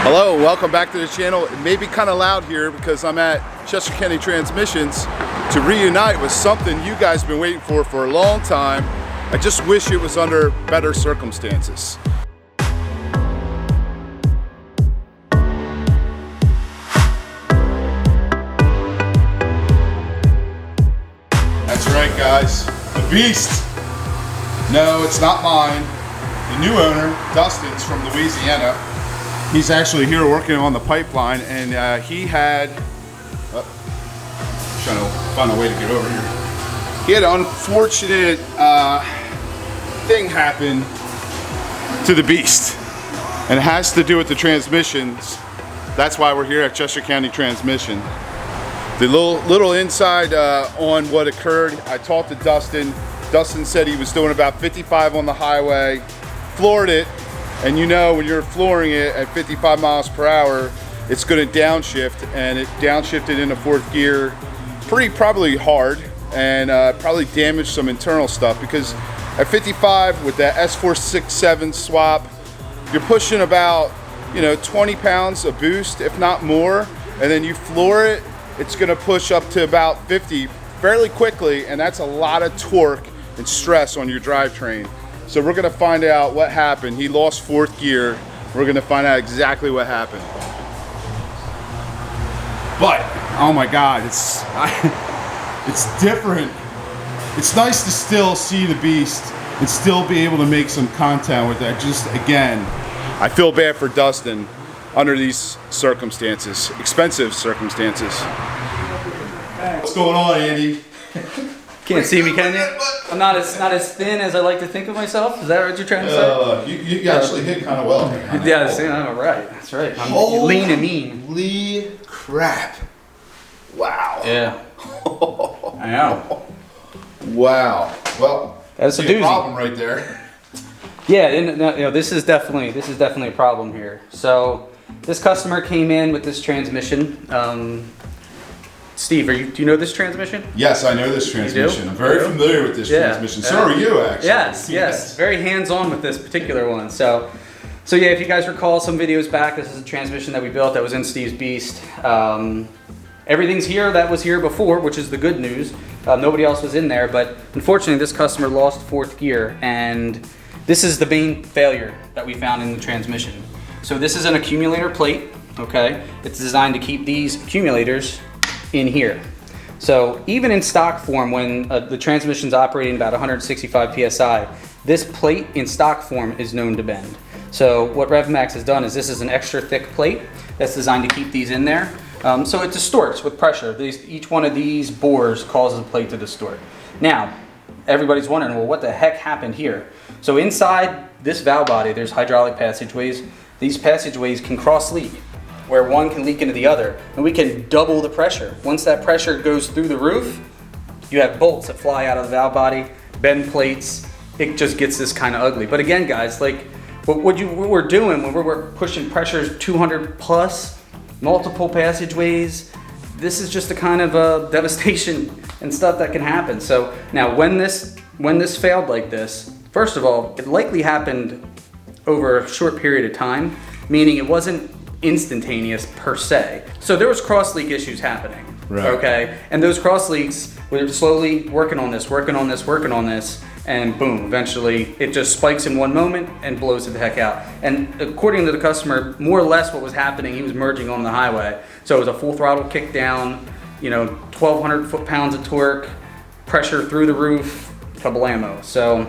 Hello, welcome back to the channel. It may be kind of loud here because I'm at Chester County Transmissions to reunite with something you guys have been waiting for a long time. I just wish it was under better circumstances. That's right, guys. The Beast. No, it's not mine. The new owner, Dustin's from Louisiana. He's actually here working on the pipeline, and he had, trying to find a way to get over here. He had an unfortunate thing happen to the Beast, and it has to do with the transmissions. That's why we're here at Chester County Transmission. The little inside on what occurred. I talked to Dustin. Dustin said he was doing about 55 on the highway, floored it. And you know, when you're flooring it at 55 miles per hour, it's going to downshift, and it downshifted into fourth gear probably hard, and probably damaged some internal stuff, because at 55 with that S467 swap, you're pushing about 20 pounds of boost, if not more, and then you floor it, it's going to push up to about 50 fairly quickly, and that's a lot of torque and stress on your drivetrain. So we're gonna find out what happened. He lost fourth gear. We're gonna find out exactly what happened. But, oh my God, it's different. It's nice to still see the Beast and still be able to make some content with that. Just, again, I feel bad for Dustin under these circumstances, expensive circumstances. What's going on, Andy? Can't see me, can you? I'm not as thin as I like to think of myself. Is that what you're trying to say? You actually hit kind of well. Yeah, I'm right. That's right. I'm lean and mean. Holy crap. Wow. Yeah. I know. Wow. Well, that's a doozy. Problem right there. Yeah, and, this is definitely a problem here. So this customer came in with this transmission. Steve, do you know this transmission? Yes, I know this transmission. I'm very familiar with this transmission. So are you, actually. Yes. Very hands-on with this particular one. So yeah, if you guys recall some videos back, this is a transmission that we built that was in Steve's Beast. Everything's here that was here before, which is the good news. Nobody else was in there, but unfortunately this customer lost fourth gear, and this is the main failure that we found in the transmission. So this is an accumulator plate, okay? It's designed to keep these accumulators in here. So even in stock form, when the transmission's operating about 165 psi, this plate in stock form is known to bend. So what RevMax has done is this is an extra thick plate that's designed to keep these in there. So it distorts with pressure. Each one of these bores causes the plate to distort. Now, everybody's wondering, well, what the heck happened here? So inside this valve body, there's hydraulic passageways. These passageways can cross leak, where one can leak into the other, and we can double the pressure. Once that pressure goes through the roof, you have bolts that fly out of the valve body, bend plates. It just gets this kind of ugly. But again, guys, like what we're doing when we're pushing pressures 200 plus, multiple passageways, this is just a kind of devastation and stuff that can happen. So now when this failed like this, first of all, it likely happened over a short period of time, meaning it wasn't instantaneous per se. So there was cross leak issues happening, right. Okay? And those cross leaks, we're slowly working on this, and boom, eventually it just spikes in one moment and blows it the heck out. And according to the customer, more or less what was happening, he was merging on the highway. So it was a full throttle kick down, 1,200 foot-pounds of torque, pressure through the roof, kablamo. So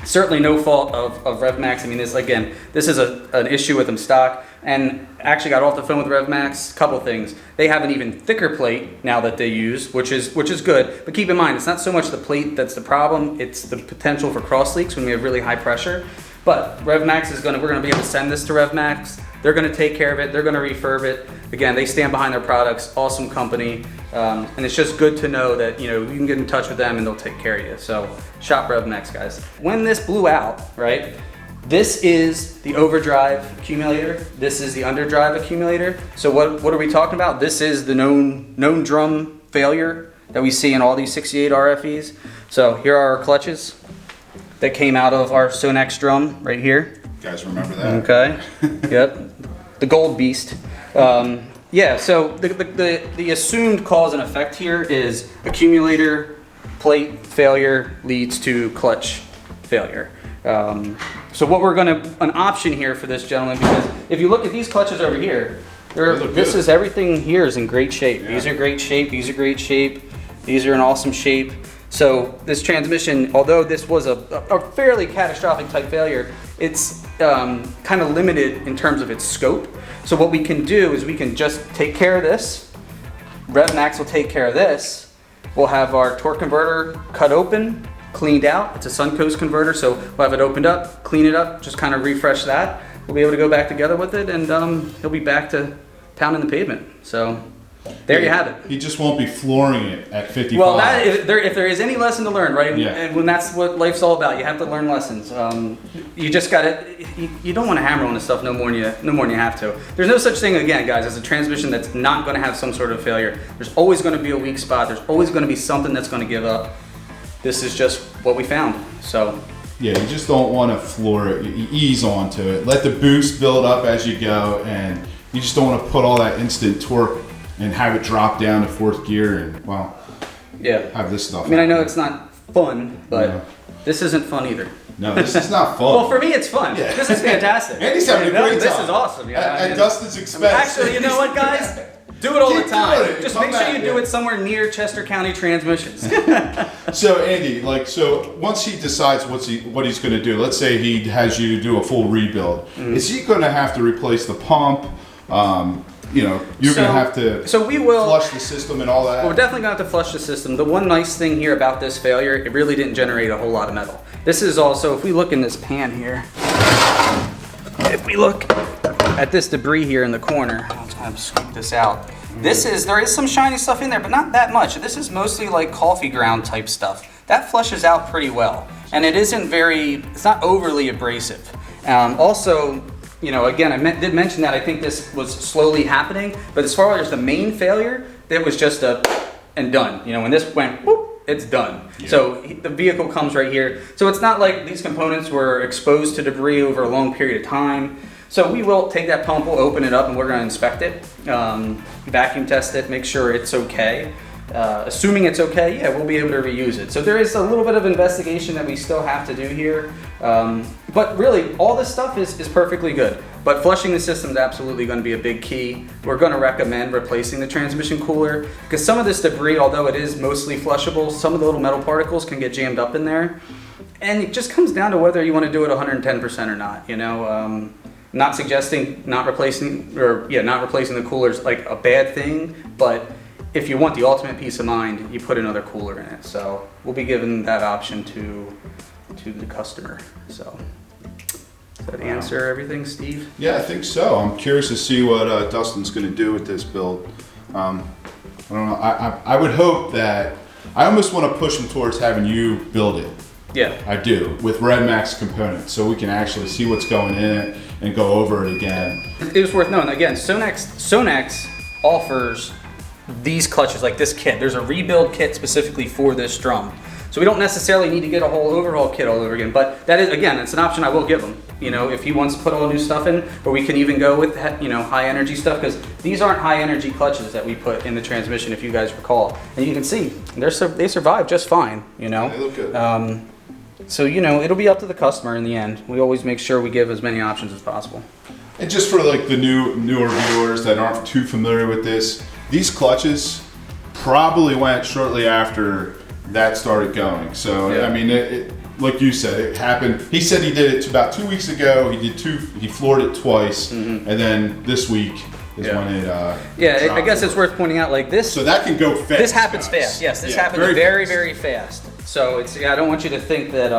certainly no fault of RevMax. I mean, this is an issue with them stock, and actually got off the phone with RevMax. Couple things. They have an even thicker plate now that they use, which is good. But keep in mind, it's not so much the plate that's the problem; it's the potential for cross leaks when we have really high pressure. But RevMax we're gonna be able to send this to RevMax. They're gonna take care of it. They're gonna refurb it. Again, they stand behind their products. Awesome company, and it's just good to know that you can get in touch with them and they'll take care of you. So shop RevMax, guys. When this blew out, right? This is the overdrive accumulator. This is the underdrive accumulator. So what are we talking about? This is the known drum failure that we see in all these 68 RFEs. So here are our clutches that came out of our Sonax drum right here. You guys remember that? Okay. Yep. the gold beast. Yeah, so the assumed cause and effect here is accumulator plate failure leads to clutch failure. So what we're an option here for this gentleman, because if you look at these clutches over here, everything here is in great shape. Yeah. These are great shape, these are great shape, these are in awesome shape. So this transmission, although this was a fairly catastrophic type failure, it's kind of limited in terms of its scope. So what we can do is we can just take care of this. RevMax will take care of this. We'll have our torque converter cut open, cleaned out. It's a Suncoast converter, so we'll have it opened up, clean it up, just kind of refresh that. We'll be able to go back together with it, and he'll be back to pounding the pavement. So there you have it. He just won't be flooring it at 55. Well, if there is any lesson to learn, right? Yeah. And when that's what life's all about, you have to learn lessons. You just got to. You don't want to hammer on this stuff no more than you have to. There's no such thing, again, guys, as a transmission that's not going to have some sort of failure. There's always going to be a weak spot. There's always going to be something that's going to give up. This is just what we found. So. Yeah, you just don't want to floor it. You ease onto it. Let the boost build up as you go, and you just don't want to put all that instant torque and have it drop down to fourth gear and, well, yeah, have this stuff. I mean, I know it's not fun, but this isn't fun either. No, this is not fun. Well, for me, it's fun. Yeah. This is fantastic. And he's having a great time. This is awesome. Yeah, at Dustin's expense. Actually, you know what, guys? Do it all the time. Just Come make sure back, you do it somewhere near Chester County Transmissions. So Andy, so once he decides what he's going to do, let's say he has you do a full rebuild, is he going to have to replace the pump? You're going to have to we will flush the system and all that? We're definitely going to have to flush the system. The one nice thing here about this failure, it really didn't generate a whole lot of metal. This is also, if we look in this pan here, if we look at this debris here in the corner, I'll kind of scoop this out. There is some shiny stuff in there, but not that much. This is mostly like coffee ground type stuff. That flushes out pretty well. And it's not overly abrasive. Also, again, I did mention that I think this was slowly happening, but as far as the main failure, it was just and done. When this went, whoop, it's done. Yeah. So the vehicle comes right here. So it's not like these components were exposed to debris over a long period of time. So we will take that pump, we'll open it up, and we're going to inspect it, vacuum test it, make sure it's okay. Assuming it's okay, yeah, we'll be able to reuse it. So there is a little bit of investigation that we still have to do here. But really, all this stuff is perfectly good. But flushing the system is absolutely going to be a big key. We're going to recommend replacing the transmission cooler, because some of this debris, although it is mostly flushable, some of the little metal particles can get jammed up in there. And it just comes down to whether you want to do it 110% or not, Not suggesting not replacing the cooler is like a bad thing, but if you want the ultimate peace of mind, you put another cooler in it. So we'll be giving that option to the customer. So does that answer everything, Steve? Yeah, I think so. I'm curious to see what Dustin's going to do with this build. I don't know. I would hope that I almost want to push him towards having you build it. Yeah, I do, with RevMax components, so we can actually see what's going in it and go over it again. It was worth knowing. Again, Sonax offers these clutches, like this kit. There's a rebuild kit specifically for this drum. So we don't necessarily need to get a whole overhaul kit all over again, but that is, again, it's an option I will give him. If he wants to put all new stuff in, or we can even go with, high energy stuff, because these aren't high energy clutches that we put in the transmission, if you guys recall. And you can see, they survive just fine, They look good. So, it'll be up to the customer in the end. We always make sure we give as many options as possible. And just for like the newer viewers that aren't too familiar with this, these clutches probably went shortly after that started going. So, yeah. I mean, it, like you said, it happened. He said he did it about 2 weeks ago. He floored it twice, and then this week is when it I guess it's worth pointing out, like this. So that can go fast. This happens fast. Yes, this happens very, very fast. So I don't want you to think that,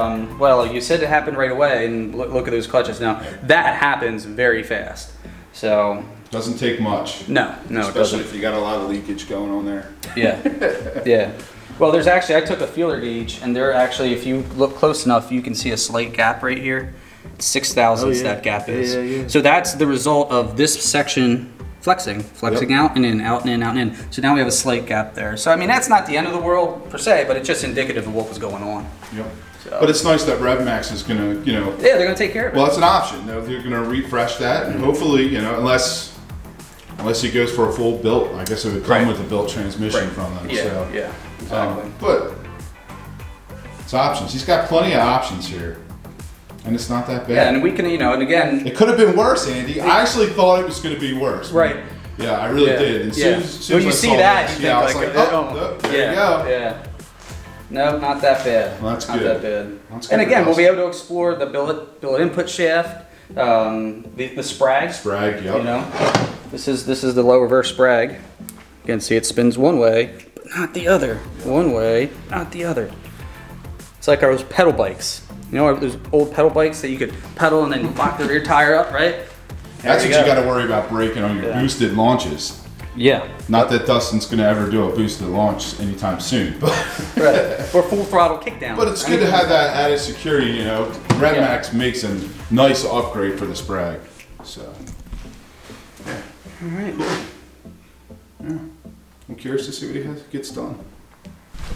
you said it happened right away, and look at those clutches now. That happens very fast. So. Doesn't take much. No, it doesn't. Especially if you got a lot of leakage going on there. Yeah, yeah. Well, I took a feeler gauge, and if you look close enough, you can see a slight gap right here. 6 thousandths that gap is. Yeah. So that's the result of this section flexing out and in, out and in, out and in. So now we have a slight gap there. So I mean, that's not the end of the world per se, but it's just indicative of what was going on. Yep. So. But it's nice that RevMax is gonna, yeah, they're gonna take care of it. Well, it's an option. They're gonna refresh that, and hopefully, unless he goes for a full built, I guess it would come with a built transmission from them. Yeah, so, yeah, exactly. But it's options. He's got plenty of options here, and it's not that bad. Yeah, and we can, and again, it could have been worse, Andy. I actually thought it was going to be worse. Right. Yeah, I really did. And soon as when you I see saw that, this, you think I was like, there you go. Yeah. No, not that bad. Well, that's not good. that bad. That's and good again, for we'll us. be able to explore the billet input shaft, the sprag. Sprag, yep. This is the low reverse sprag. You can see it spins one way, but not the other. One way, not the other. It's like those pedal bikes. Those old pedal bikes that you could pedal and then lock the rear tire up, right? That's what you got to worry about breaking on your boosted launches. Yeah. Not that Dustin's going to ever do a boosted launch anytime soon. But right. Or full throttle kickdown. But it's good to have that added security, RevMax makes a nice upgrade for the Sprag. So, yeah. All right. Yeah. I'm curious to see what he gets done.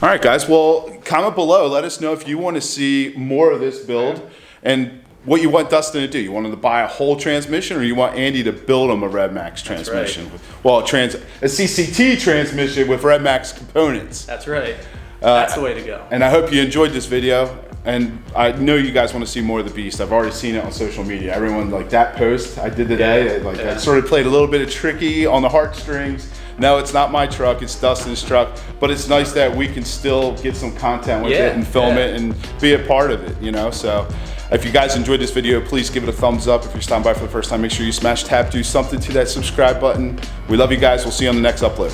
All right, guys. Well, comment below. Let us know if you want to see more of this build and what you want Dustin to do. You want him to buy a whole transmission, or you want Andy to build him a RevMax transmission? Right. Well, a CCT transmission with RevMax components. That's right. That's the way to go. And I hope you enjoyed this video. And I know you guys want to see more of the Beast. I've already seen it on social media. Everyone, like that post I did today, I sort of played a little bit of tricky on the heartstrings. No, it's not my truck, it's Dustin's truck. But it's nice that we can still get some content with it and film it and be a part of it, So if you guys enjoyed this video, please give it a thumbs up. If you're stopping by for the first time, make sure you smash tap, do something to that subscribe button. We love you guys. We'll see you on the next upload.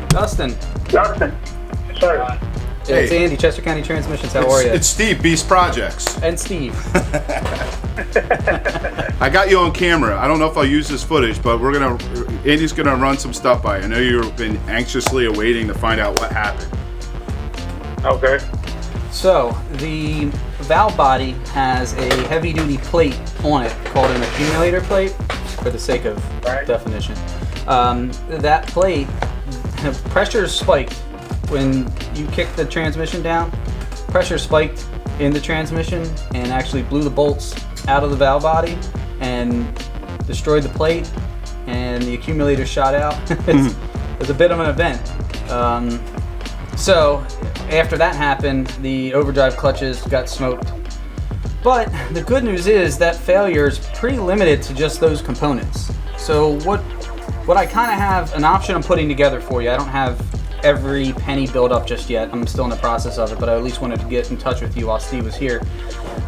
Dustin. Sorry. Hey. It's Andy, Chester County Transmissions. How are you? It's Steve, Beast Projects. And Steve. I got you on camera. I don't know if I'll use this footage, but Andy's gonna run some stuff by you. I know you've been anxiously awaiting to find out what happened. Okay. So, the valve body has a heavy duty plate on it called an accumulator plate, for the sake of definition. That plate, pressure is spiked. When you kick the transmission down, pressure spiked in the transmission and actually blew the bolts out of the valve body and destroyed the plate, and the accumulator shot out. It's a bit of an event. So after that happened, the overdrive clutches got smoked. But the good news is that failure is pretty limited to just those components. So what I kind of have an option I'm putting together for you. I don't have every penny built up just yet. I'm still in the process of it, but I at least wanted to get in touch with you while Steve was here.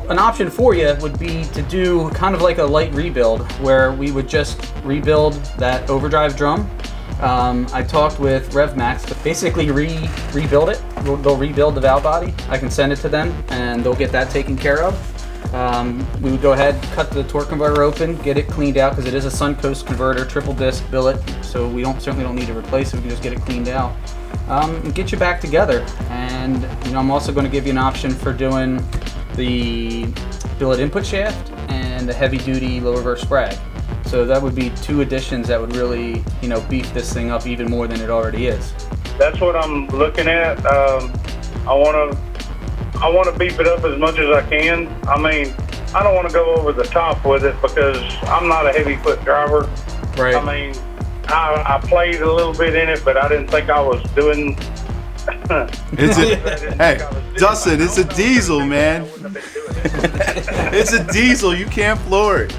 An option for you would be to do kind of like a light rebuild, where we would just rebuild that overdrive drum. I talked with RevMax to basically rebuild it. They'll rebuild the valve body. I can send it to them and they'll get that taken care of. We would go ahead, cut the torque converter open, get it cleaned out, because it is a Suncoast converter, triple disc billet, so we certainly don't need to replace it. We can just get it cleaned out. And get you back together. And I'm also going to give you an option for doing the billet input shaft and the heavy duty low reverse sprag. So that would be two additions that would really beef this thing up even more than it already is. That's what I'm looking at. I want to beef it up as much as I can. I mean, I don't want to go over the top with it because I'm not a heavy foot driver. Right. I mean, I played a little bit in it, but I didn't think I was doing. Hey, Dustin, it's a diesel, man. It's a diesel. You can't floor it.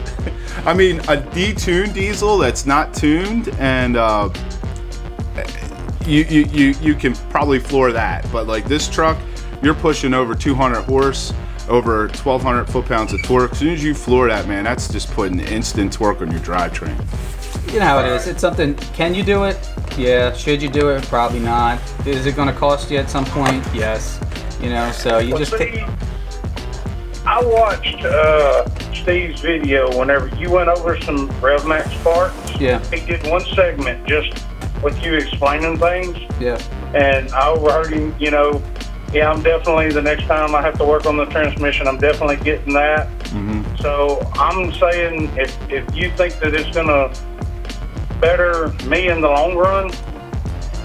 I mean, a detuned diesel that's not tuned, and you can probably floor that. But like this truck, you're pushing over 200 horse, over 1,200 foot-pounds of torque. As soon as you floor that, man, that's just putting instant torque on your drivetrain. You know how it is. It's something. Can you do it? Yeah. Should you do it? Probably not. Is it going to cost you at some point? Yes. So you just. I watched Steve's video whenever you went over some RevMax parts. Yeah. He did one segment just with you explaining things. Yeah. And I overheard him. Yeah, I'm definitely, the next time I have to work on the transmission, I'm definitely getting that. Mm-hmm. So I'm saying if you think that it's going to better me in the long run,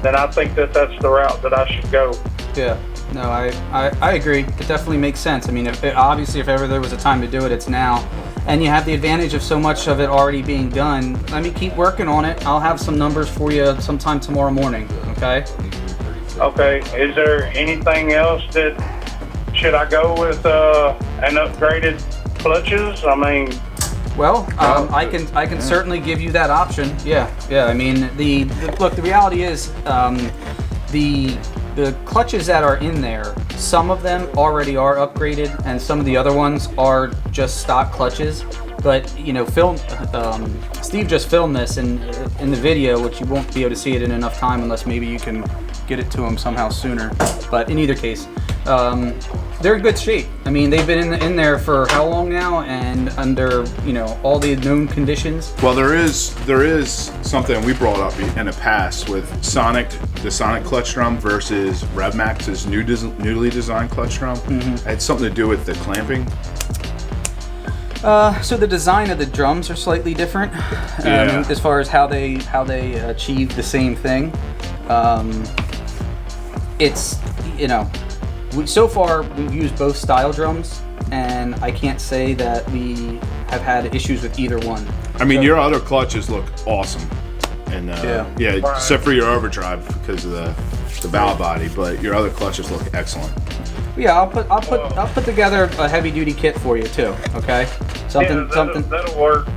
then I think that's the route that I should go. Yeah. No, I agree. It definitely makes sense. I mean, obviously, if ever there was a time to do it, it's now. And you have the advantage of so much of it already being done. Let me keep working on it. I'll have some numbers for you sometime tomorrow morning, okay? Okay. Is there anything else that, should I go with an upgraded clutches? I mean... Well, I can certainly give you that option. Yeah. I mean, look. The reality is, the clutches that are in there, some of them already are upgraded, and some of the other ones are just stock clutches. But you know, Steve just filmed this in the video, which you won't be able to see it in enough time unless maybe you can get it to him somehow sooner. But in either case, they're in good shape. I mean, they've been in there for how long now, and under all the known conditions. Well, there is something we brought up in the past with the Sonic clutch drum versus RevMax's newly designed clutch drum. It had something to do with the clamping. So the design of the drums are slightly different, as far as how they achieve the same thing. It's so far we've used both style drums, and I can't say that we have had issues with either one. I mean, your other clutches look awesome, and except for your overdrive because of the bow body, but your other clutches look excellent. Yeah, I'll put together a heavy duty kit for you too. Okay, something that'll work.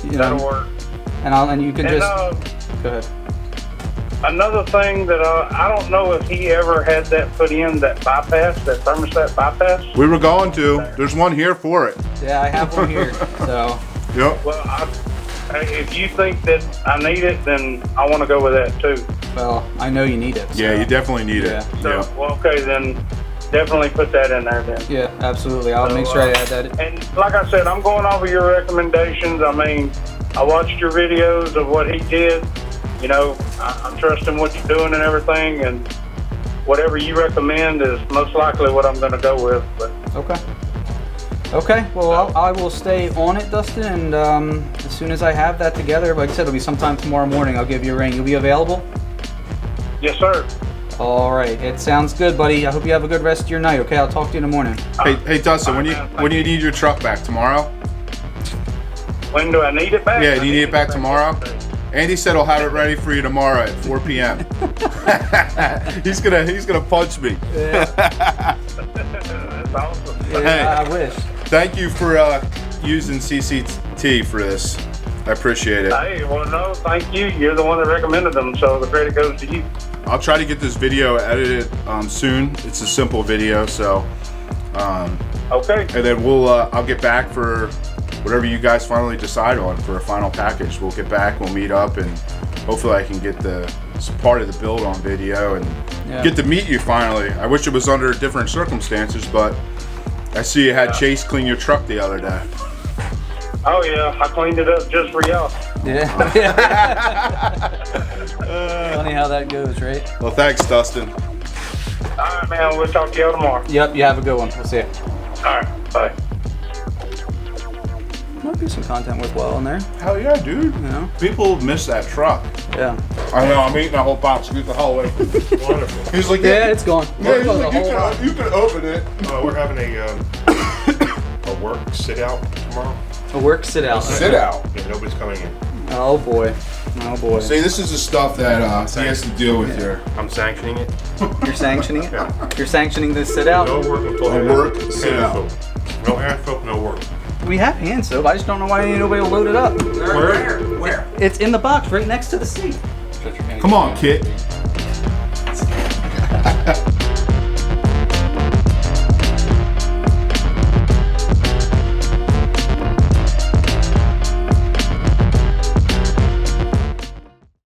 That'll work. And you can just go ahead. Another thing that I don't know if he ever had that put in, that bypass, that thermostat bypass. We were going to. There's one here for it. Yeah, I have one here. So. Yep. Well, if you think that I need it, then I want to go with that too. Well, I know you need it. So. Yeah, you definitely need it. So, well, okay, then definitely put that in there then. Yeah, absolutely. I'll make sure I add that. And like I said, I'm going over your recommendations. I mean, I watched your videos of what he did. I'm trusting what you're doing and everything, and whatever you recommend is most likely what I'm going to go with. But. Okay. Well, I will stay on it, Dustin, and as soon as I have that together, like I said, it'll be sometime tomorrow morning. I'll give you a ring. You'll be available? Yes, sir. All right. It sounds good, buddy. I hope you have a good rest of your night. Okay, I'll talk to you in the morning. Hey, Dustin, when do you need your truck back? Tomorrow? When do I need it back? Yeah, do you need it back tomorrow? Andy said he'll have it ready for you tomorrow at 4 p.m. He's gonna punch me. Yeah. That's awesome. Yeah, I wish. Thank you for using CCT for this. I appreciate it. Hey, well, no, thank you. You're the one that recommended them, so the credit goes to you. I'll try to get this video edited soon. It's a simple video, so. Okay. And then I'll get back for whatever you guys finally decide on for a final package. We'll get back, we'll meet up, and hopefully I can get some part of the build on video and get to meet you finally. I wish it was under different circumstances, but I see you had Chase clean your truck the other day. Oh yeah, I cleaned it up just for y'all. Yeah. Funny how that goes, right? Well, thanks, Dustin. All right, man, we'll talk to y'all tomorrow. Yep, you have a good one. We'll see you. All right, bye. Might be some content worthwhile in there. Hell yeah, dude. People miss that truck. Yeah. I know, I'm eating that whole box. Get the hell away. Wonderful. He's like, yeah, it's gone. Yeah, he's like, you can open it. We're having a work sit out tomorrow. A work sit out. Sit out. Yeah, nobody's coming in. Oh boy. Oh boy. See, this is the stuff that he has to deal with here. I'm sanctioning it. You're sanctioning it? Yeah. You're sanctioning this sit out? No work until sit out. No hand soap, no work. We have hand soap. I just don't know why nobody will load it up. Where? It's in the box right next to the seat. Come on, kid.